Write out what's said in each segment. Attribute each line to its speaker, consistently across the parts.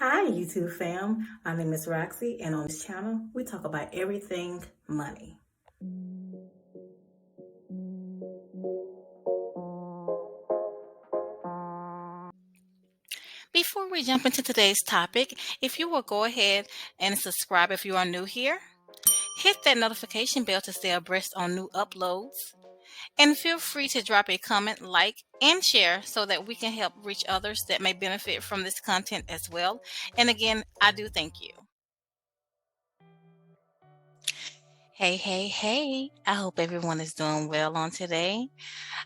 Speaker 1: Hi, YouTube fam. My name is Roxy, and on this channel, we talk about everything money.
Speaker 2: Before we jump into today's topic, if you will go ahead and subscribe if you are new here, hit that notification bell to stay abreast on new uploads, and feel free to drop a comment, like, and share so that we can help reach others that may benefit from this content as well. And again, I do thank you. Hey. I hope everyone is doing well on today.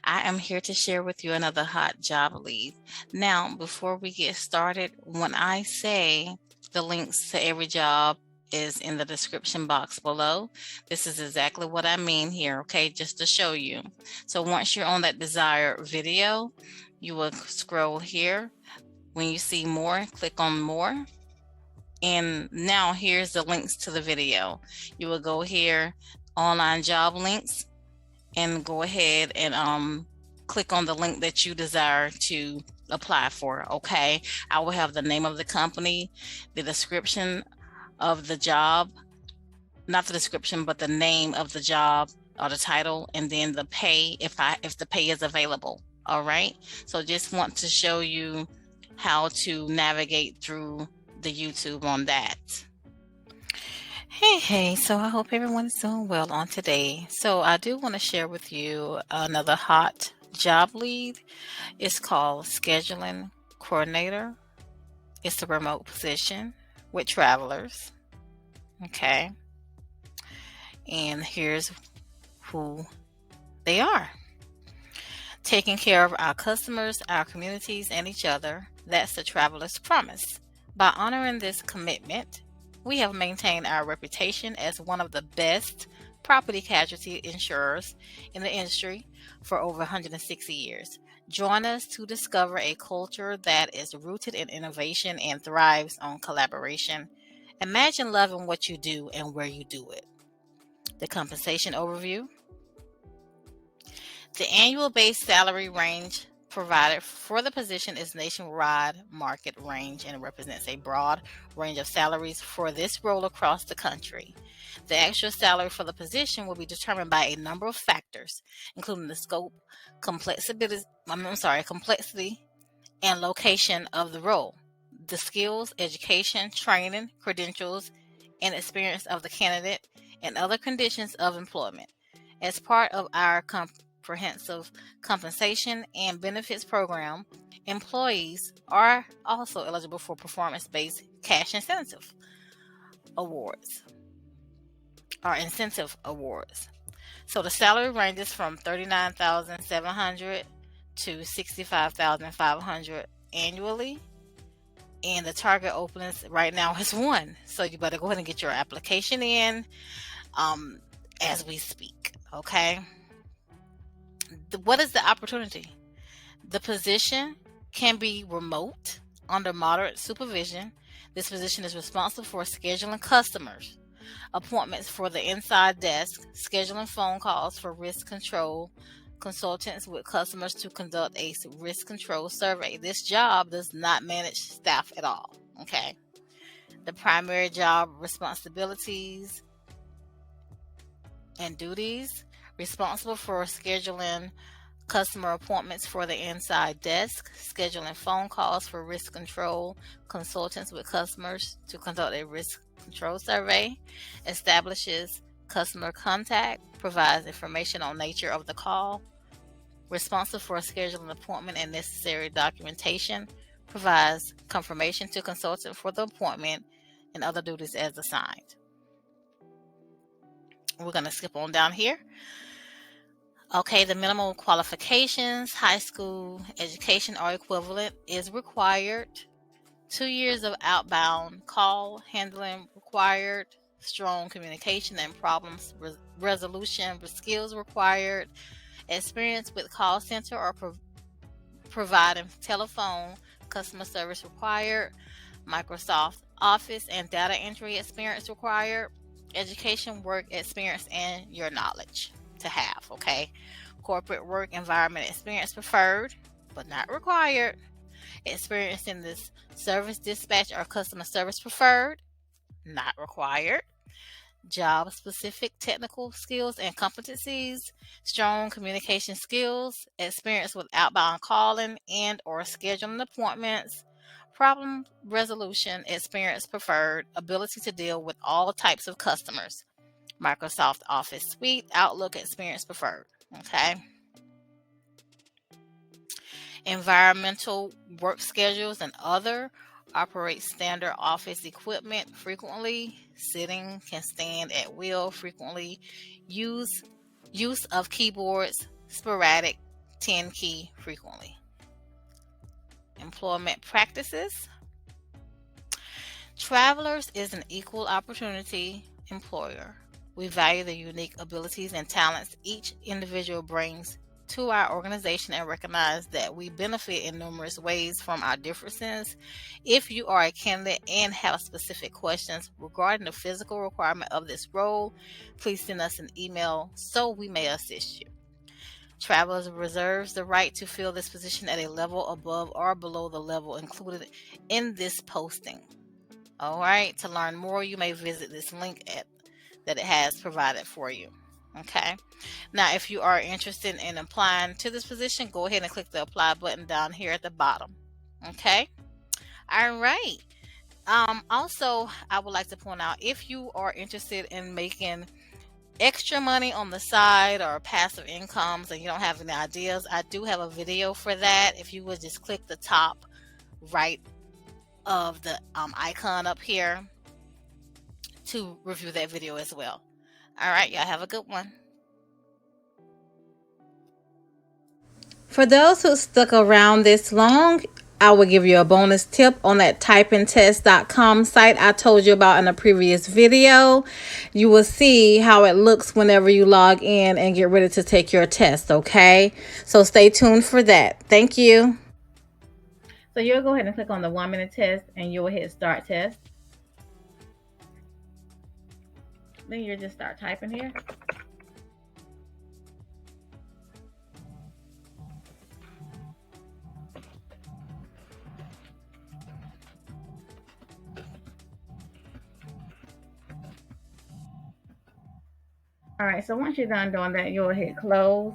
Speaker 2: I am here to share with you another hot job lead. Now, before we get started, when I say the links to every job is in the description box below, this is exactly what I mean here, okay? Just to show you. So once you're on that desired video, you will scroll here. When you see more, click on more. And now here's the links to the video. You will go here, online job links, and go ahead and click on the link that you desire to apply for. Okay, I will have the name of the company, the description of the job, not the description, but the name of the job or the title, and then the pay if the pay is available. All right, so just want to show you how to navigate through the YouTube on that. Hey, so I hope everyone's doing well on today. So I do want to share with you another hot job lead. It's called Scheduling Coordinator. It's a remote position with travelers. Okay. And here's who they are. Taking care of our customers, our communities, and each other. That's the traveler's promise. By honoring this commitment, we have maintained our reputation as one of the best property casualty insurers in the industry for over 160 years. Join us to discover a culture that is rooted in innovation and thrives on collaboration. Imagine loving what you do and where you do it. The compensation overview. The annual base salary range provided for the position is nationwide market range and represents a broad range of salaries for this role across the country. The actual salary for the position will be determined by a number of factors, including the scope, complexity, and location of the role, the skills, education, training, credentials, and experience of the candidate, and other conditions of employment. As part of our comprehensive compensation and benefits program, employees are also eligible for performance-based cash incentive awards incentive awards. So the salary ranges from $39,700 to $65,500 annually. And the target openings right now is one. So you better go ahead and get your application in as we speak. Okay. What is the opportunity? The position can be remote under moderate supervision. This position is responsible for scheduling customers, appointments for the inside desk, scheduling phone calls for risk control, consultants with customers to conduct a risk control survey. This job does not manage staff at all. Okay. The primary job responsibilities and duties: responsible for scheduling customer appointments for the inside desk, scheduling phone calls for risk control, consultants with customers to conduct a risk control survey, establishes customer contact, provides information on nature of the call, responsible for scheduling appointment and necessary documentation, provides confirmation to consultant for the appointment, and other duties as assigned. We're going to skip on down here. Okay, the minimum qualifications: high school education or equivalent is required. 2 years of outbound call handling required. Strong communication and problems resolution skills required. Experience with call center or providing telephone customer service required. Microsoft Office and data entry experience required. Education, work experience, and your knowledge to have. Okay. Corporate work environment experience preferred, but not required. Experience in this service dispatch or customer service preferred, not required. Job-specific technical skills and competencies, strong communication skills, experience with outbound calling and or scheduling appointments, problem resolution experience preferred, ability to deal with all types of customers, Microsoft Office Suite, Outlook experience preferred. Okay. Environmental work schedules and other, operate standard office equipment frequently, sitting, can stand at will frequently, use of keyboards, sporadic, 10 key frequently. Employment practices. Travelers is an equal opportunity employer. We value the unique abilities and talents each individual brings to our organization and recognize that we benefit in numerous ways from our differences. If you are a candidate and have specific questions regarding the physical requirement of this role, please send us an email so we may assist you. Travelers reserves the right to fill this position at a level above or below the level included in this posting. All right, to learn more, you may visit this link that it has provided for you. Okay. Now, if you are interested in applying to this position, go ahead and click the apply button down here at the bottom. Okay. All right. Also, I would like to point out, if you are interested in making extra money on the side or passive incomes and you don't have any ideas, I do have a video for that. If you would just click the top right of the icon up here to review that video as well. All right, y'all have a good one.
Speaker 1: For those who stuck around this long, I will give you a bonus tip on that typingtest.com site I told you about in a previous video. You will see how it looks whenever you log in and get ready to take your test, okay? So stay tuned for that. Thank you. So you'll go ahead and click on the 1-minute test and you'll hit start test. Then you just start typing here. All right, so once you're done doing that, you'll hit close.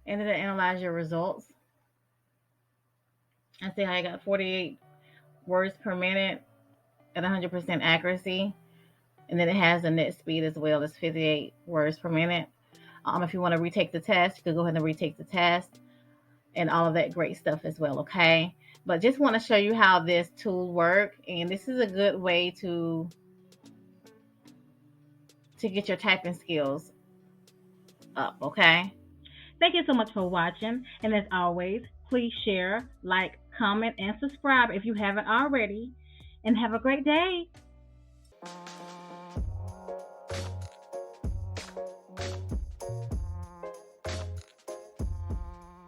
Speaker 1: And it'll analyze your results. And see how you got 48 words per minute at 100% accuracy. And then it has the net speed as well as 58 words per minute. If you want to retake the test, you can go ahead and retake the test and all of that great stuff as well, okay? But just want to show you how this tool works. And this is a good way to get your typing skills up, okay? Thank you so much for watching. And as always, please share, like, comment, and subscribe if you haven't already. And have a great day.